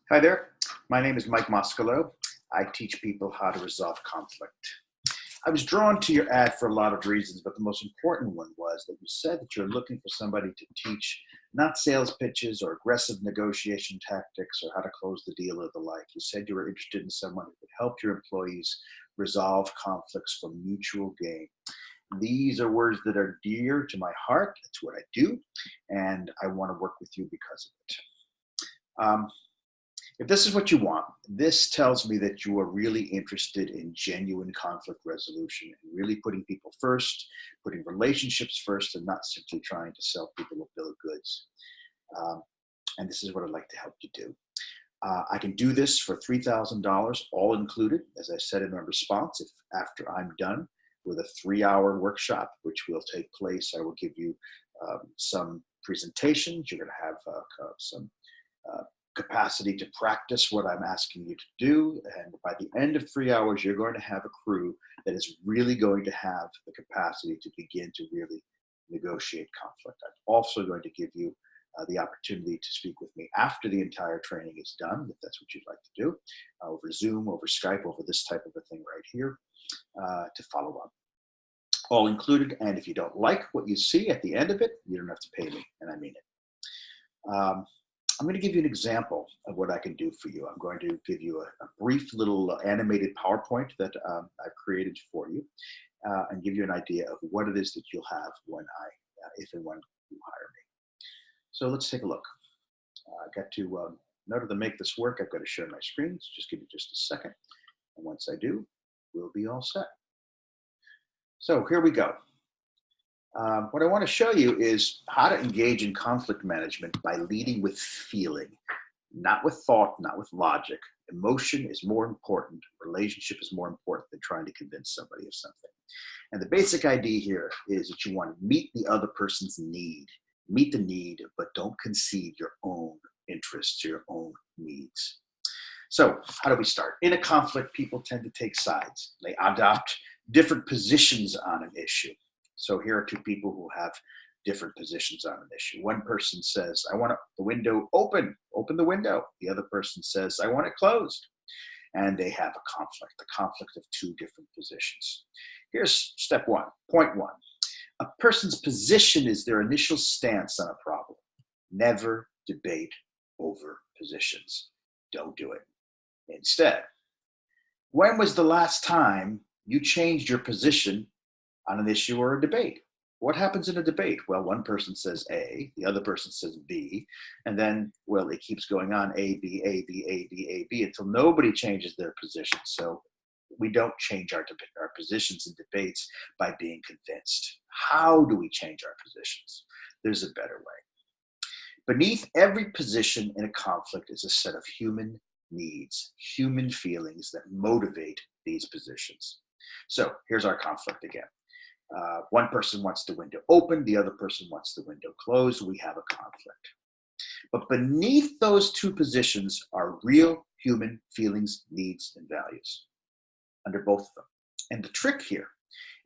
Hi there, my name is Mike Moscolo. I teach people how to resolve conflict. I was drawn to your ad for a lot of reasons, but the most important one was that you said that you're looking for somebody to teach not sales pitches or aggressive negotiation tactics or how to close the deal or the like. You said you were interested in someone who could help your employees resolve conflicts for mutual gain. These are words that are dear to my heart. That's what I do, and I want to work with you because of it. If this is what you want, this tells me that you are really interested in genuine conflict resolution and really putting people first, putting relationships first, and not simply trying to sell people a bill of goods. Um, and this is what I'd like to help you do. I can do this for $3,000, all included, as I said in my response. If after I'm done with a 3-hour workshop, which will take place, I will give you some presentations. You're going to have some uh, capacity to practice what I'm asking you to do. And by the end of 3 hours, you're going to have a crew that is really going to have the capacity to begin to really negotiate conflict. I'm also going to give you the opportunity to speak with me after the entire training is done, if that's what you'd like to do, over Zoom, over Skype, over this type of a thing right here, to follow up. All included. And if you don't like what you see at the end of it, you don't have to pay me, and I mean it. I'm going to give you an example of what I can do for you. I'm going to give you a brief little animated PowerPoint that I've created for you and give you an idea of what it is that you'll have when if and when you hire me. So let's take a look. I've got to, in order to make this work, I've got to share my screen. So just give me just a second. And once I do, we'll be all set. So here we go. What I want to show you is how to engage in conflict management by leading with feeling, not with thought, not with logic. Emotion is more important. Relationship is more important than trying to convince somebody of something. And the basic idea here is that you want to meet the other person's need. Meet the need, but don't concede your own interests, your own needs. So how do we start? In a conflict, people tend to take sides. They adopt different positions on an issue. So here are two people who have different positions on an issue. One person says, I want the window open the window. The other person says, I want it closed. And they have a conflict, the conflict of two different positions. Here's step one, point one. A person's position is their initial stance on a problem. Never debate over positions. Don't do it. Instead, when was the last time you changed your position on an issue or a debate? What happens in a debate? Well, one person says A, the other person says B, and then, well, it keeps going on A, B, A, B, A, B, A, B until nobody changes their position. So we don't change our positions in debates by being convinced. How do we change our positions? There's a better way. Beneath every position in a conflict is a set of human needs, human feelings that motivate these positions. So here's our conflict again. One person wants the window open, the other person wants the window closed. We have a conflict. But beneath those two positions are real human feelings, needs, and values under both of them. And the trick here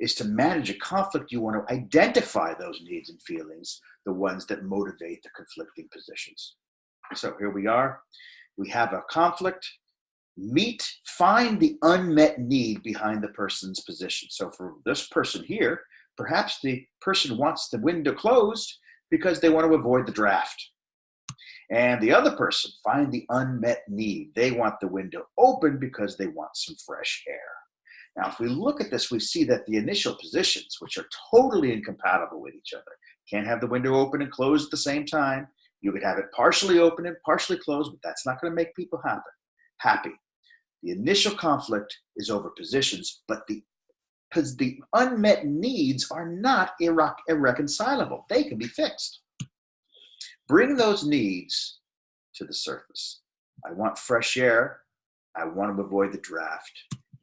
is to manage a conflict. You want to identify those needs and feelings, the ones that motivate the conflicting positions. So here we are. We have a conflict. Find the unmet need behind the person's position. So for this person here, perhaps the person wants the window closed because they want to avoid the draft. And the other person, find the unmet need. They want the window open because they want some fresh air. Now, if we look at this, we see that the initial positions, which are totally incompatible with each other, can't have the window open and closed at the same time. You could have it partially open and partially closed, but that's not going to make people happy. The initial conflict is over positions, but because the unmet needs are not irreconcilable. They can be fixed. Bring those needs to the surface. I want fresh air. I want to avoid the draft.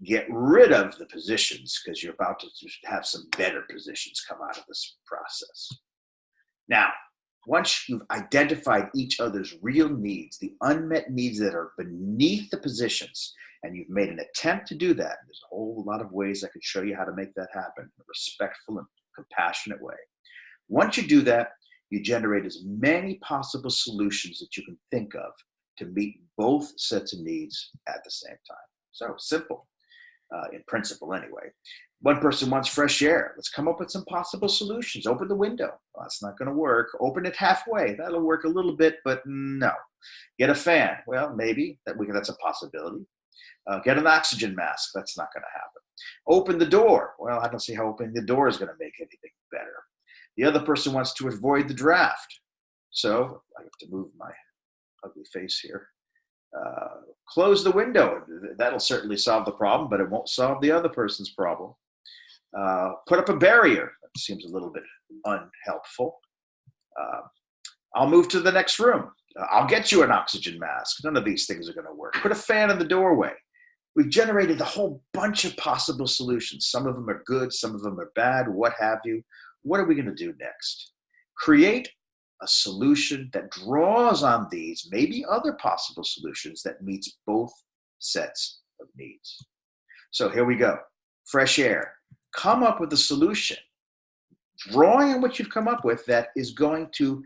Get rid of the positions because you're about to have some better positions come out of this process. Now, once you've identified each other's real needs, the unmet needs that are beneath the positions, and you've made an attempt to do that, there's a whole lot of ways I could show you how to make that happen in a respectful and compassionate way. Once you do that, you generate as many possible solutions that you can think of to meet both sets of needs at the same time. So simple, in principle anyway. One person wants fresh air. Let's come up with some possible solutions. Open the window. Well, that's not going to work. Open it halfway. That'll work a little bit, but no. Get a fan. Well, maybe that's a possibility. Get an oxygen mask. That's not going to happen. Open the door. Well, I don't see how opening the door is going to make anything better. The other person wants to avoid the draft. So I have to move my ugly face here. Close the window. That'll certainly solve the problem, but it won't solve the other person's problem. Put up a barrier. That seems a little bit unhelpful. I'll move to the next room. I'll get you an oxygen mask. None of these things are going to work. Put a fan in the doorway. We've generated a whole bunch of possible solutions. Some of them are good, some of them are bad, what have you. What are we going to do next? Create a solution that draws on these, maybe other possible solutions that meets both sets of needs. So here we go. Fresh air. Come up with a solution, drawing on what you've come up with that is going to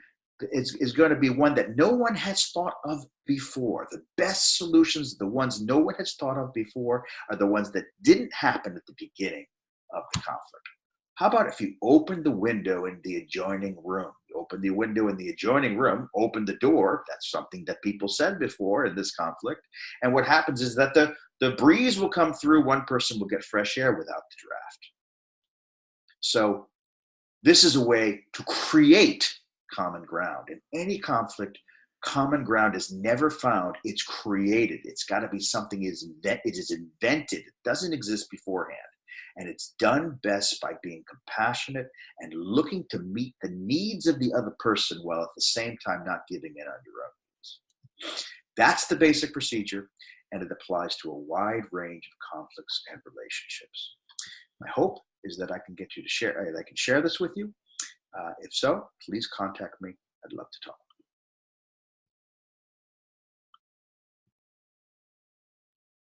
be one that no one has thought of before. The best solutions, the ones no one has thought of before, are the ones that didn't happen at the beginning of the conflict. How about if you open the window in the adjoining room? You open the window in the adjoining room, open the door. That's something that people said before in this conflict. And what happens is that the breeze will come through. One person will get fresh air without the draft. So this is a way to create common ground. In any conflict, common ground is never found. It's created. It's got to be something it is invented. It doesn't exist beforehand. And it's done best by being compassionate and looking to meet the needs of the other person while at the same time not giving in on your own needs. That's the basic procedure, and it applies to a wide range of conflicts and relationships. My hope is that I can share this with you. If so, please contact me. I'd love to talk.